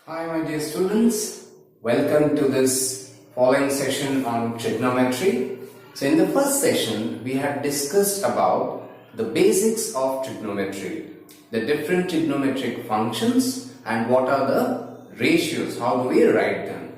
Hi my dear students, welcome to this following session on trigonometry. So in the first session we had discussed about the basics of trigonometry, the different trigonometric functions and what are the ratios, how do we write them.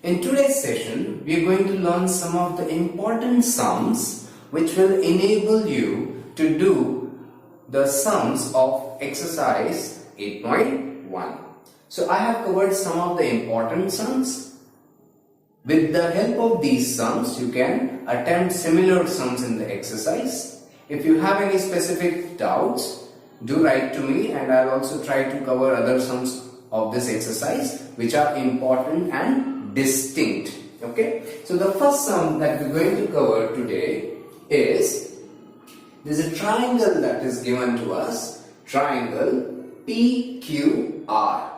In today's session we are going to learn some of the important sums which will enable you to do the sums of exercise 8.1. So I have covered some of the important sums. With the help of these sums, you can attempt similar sums in the exercise. If you have any specific doubts, do write to me and I'll also try to cover other sums of this exercise which are important and distinct. Okay? So the first sum that we're going to cover today is, there's a triangle that is given to us, triangle PQR.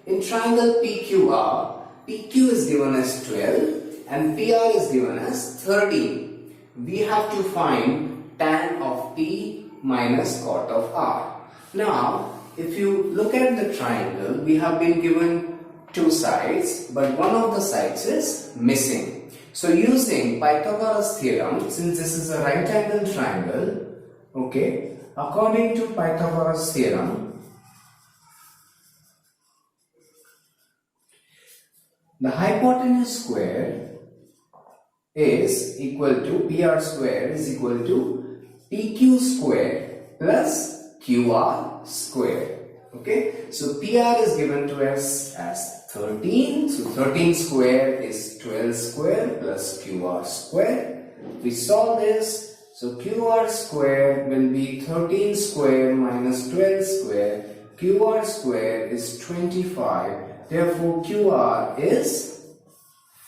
In triangle PQR, PQ is given as 12 and PR is given as 13. We have to find tan of P minus cot of R. Now, if you look at the triangle, we have been given two sides, but one of the sides is missing. So using Pythagoras theorem, since this is a right angle triangle, okay, according to Pythagoras theorem, the hypotenuse square is equal to PR square is equal to PQ square plus QR square. Okay, so PR is given to us as 13. So 13 square is 12 square plus QR square. We solve this. So QR square will be 13 square minus 12 square. QR square is 25. Therefore, QR is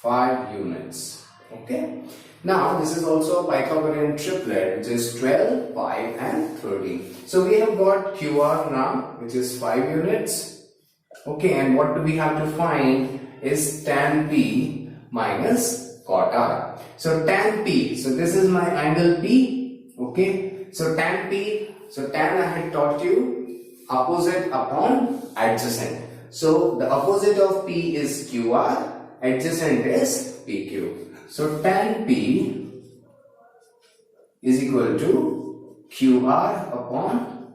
5 units. Okay. Now, this is also a Pythagorean triplet, which is 12, 5 and 13. So, we have got QR now, which is 5 units. Okay. And what do we have to find is tan P minus cot R. So, tan P. So, this is my angle P. Okay. So, tan P. So, tan I had taught you opposite upon adjacent. So the opposite of P is QR, adjacent is PQ. So tan P is equal to QR upon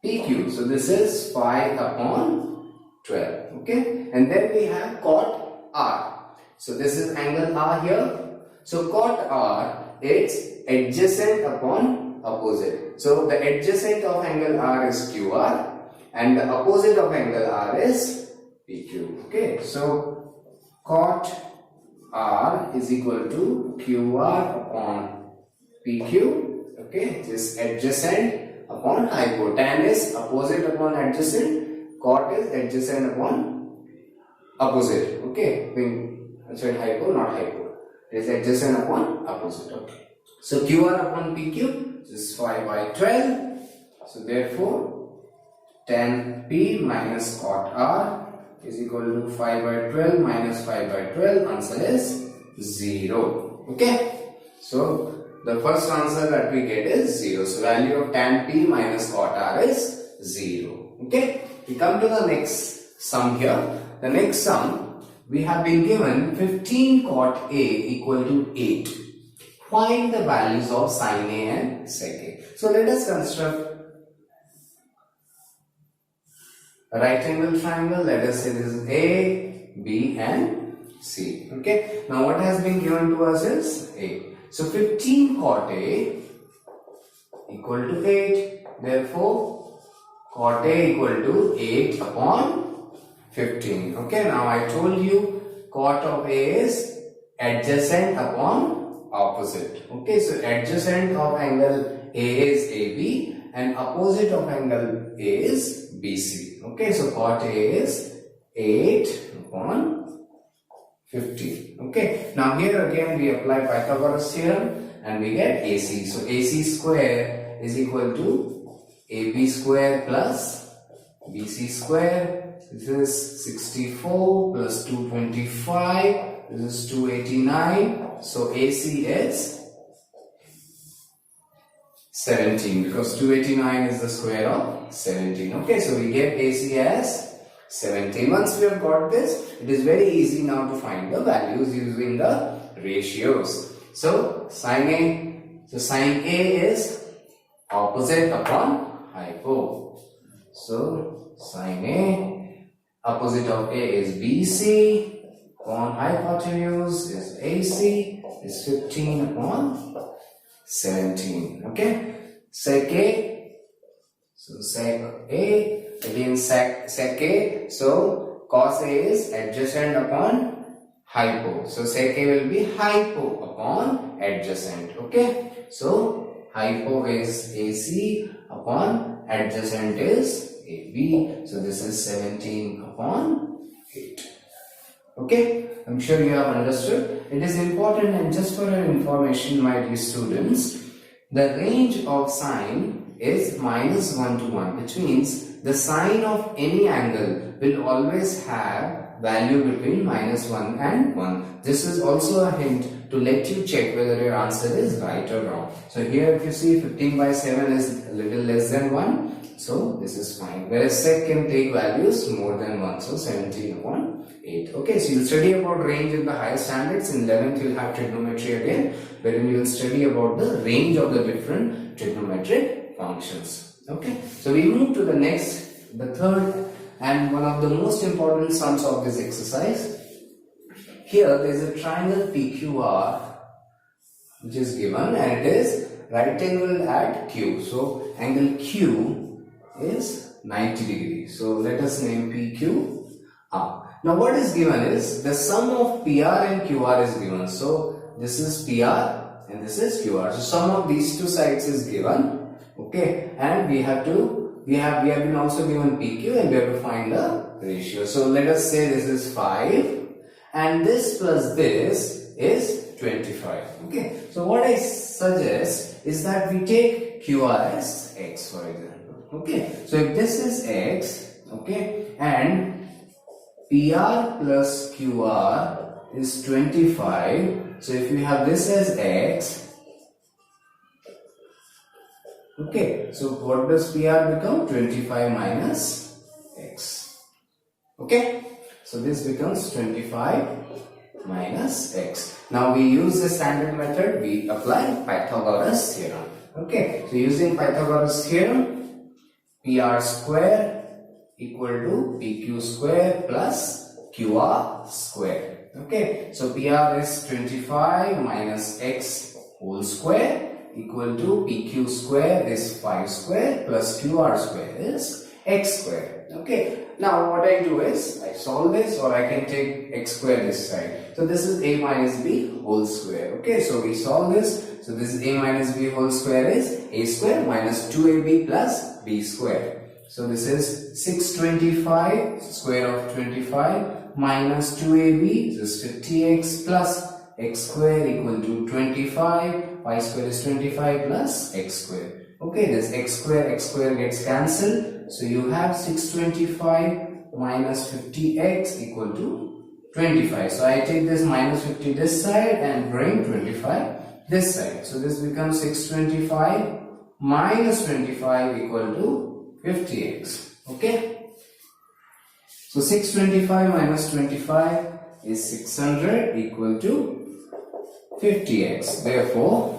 PQ. So this is 5 upon 12. Okay. And then we have cot R. So this is angle R here. So cot R is adjacent upon opposite. So the adjacent of angle R is QR. And the opposite of angle R is PQ. Okay, so cot R is equal to QR upon PQ. Okay, this adjacent upon hypo. Tan is opposite upon adjacent. Cot is adjacent upon opposite. Okay, I said hypo, not hypo. It is adjacent upon opposite. Okay, so QR upon PQ is 5 by 12. So therefore, tan P minus cot R is equal to 5 by 12 minus 5 by 12. Answer is 0. Okay. So the first answer that we get is 0. So value of tan P minus cot R is 0. Okay. We come to the next sum here. The next sum, we have been given 15 cot A equal to 8. Find the values of sin A and sec A. So let us construct a right angle triangle. Let us say this is A, B and C. Okay. Now what has been given to us is A. So 15 cot A equal to 8. Therefore, cot A equal to 8 upon 15. Okay. Now I told you cot of A is adjacent upon opposite. Okay. So adjacent of angle A is AB and opposite of angle A is BC. Okay, so cot A is 8 upon 15. Okay, now here again we apply Pythagoras theorem and we get AC. So AC square is equal to AB square plus BC square. This is 64 plus 225. This is 289. So AC is 17 because 289 is the square of 17. Okay, so we get AC as 17. Once we have got this, it is very easy now to find the values using the ratios. So sin A is opposite upon hypo. So sin A, opposite of A is BC upon hypotenuse is AC is 15 upon 17. Okay. Sec A. So sec A again sec A. So cos A is adjacent upon hypo. So sec A will be hypo upon adjacent. Okay. So hypo is AC upon adjacent is AB. So this is 17 upon 8. Okay. I'm sure you have understood. It is important, and just for your information, my dear students, the range of sine is -1 to 1, which means the sine of any angle will always have value between -1 and 1. This is also a hint to let you check whether your answer is right or wrong. So here if you see 15 by 7 is a little less than 1. So this is fine. Whereas sec can take values more than 1. So 17 upon 8. Okay, so you'll study about range in the higher standards. In 11th you'll have trigonometry again, wherein you will study about the range of the different trigonometric functions. Okay, so we move to the next, the third and one of the most important sums of this exercise. Here there is a triangle PQR which is given, and it is right angle at Q. So angle Q is 90 degrees. So let us name PQR. Now what is given is the sum of PR and QR is given. So this is PR and this is QR. So sum of these two sides is given. Okay, and we have been also given PQ, and we have to find the ratio. So let us say this is 5 and this plus this is 25. Okay, so what I suggest is that we take QR as X, for example. Okay, so if this is X, okay, and PR plus QR is 25. So if you have this as X, okay, so what does PR become? 25 minus X. Okay, so this becomes 25 minus X. Now we use the standard method, we apply Pythagoras theorem. Okay, so using Pythagoras theorem, PR square equal to PQ square plus QR square. Okay, so PR is 25 minus X whole square equal to PQ square is 5 square plus QR square is X square. Okay, now what I do is I solve this, or I can take X square this side. So this is A minus B whole square. Okay, so we solve this. So this is A minus B whole square is A square minus 2AB plus B square. So this is 625 square of 25 minus 2AB, this is 50x plus X square equal to 25. Y square is 25 plus X square. Okay, this X square gets cancelled. So you have 625 minus 50x equal to 25. So I take this minus 50 this side and bring 25 this side. So this becomes 625 minus 25 equal to 50x. Okay. So 625 minus 25 is 600 equal to 50x. Therefore,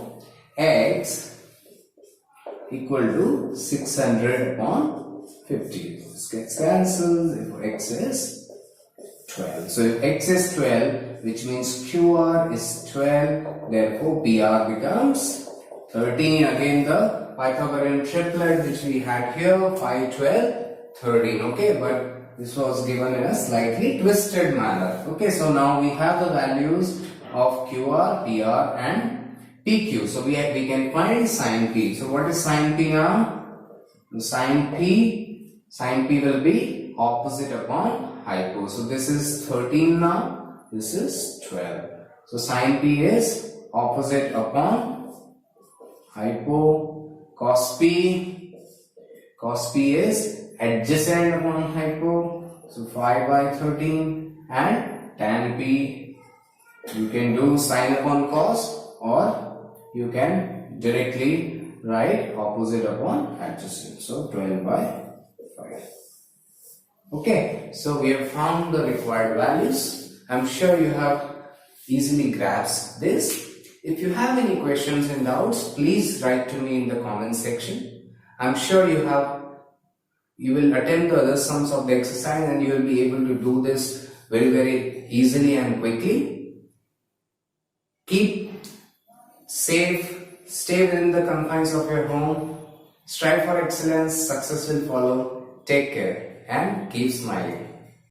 x equal to 600 upon 50. This gets cancelled. Therefore, x is 12. So if x is 12, which means QR is 12, therefore PR becomes 13. Again the Pythagorean triplet which we had here, 5, 12, 13. Okay, but this was given in a slightly twisted manner. Okay, so now we have the values of QR, PR and PQ. So we can find sin P. So what is sin P now? Sin P will be opposite upon hypo. So this is 13 now, this is 12. So sin P is opposite upon hypo. Cos P is adjacent upon hypo. So 5 by 13. And tan P, you can do sin upon cos, or you can directly write opposite upon adjacent. So 12 by 5. Okay, so we have found the required values. I'm sure you have easily grasped this. If you have any questions and doubts, please write to me in the comment section. I'm sure you will attempt the other sums of the exercise and you will be able to do this very easily and quickly. Keep safe, stay within the confines of your home, strive for excellence, success will follow. Take care and keep smiling.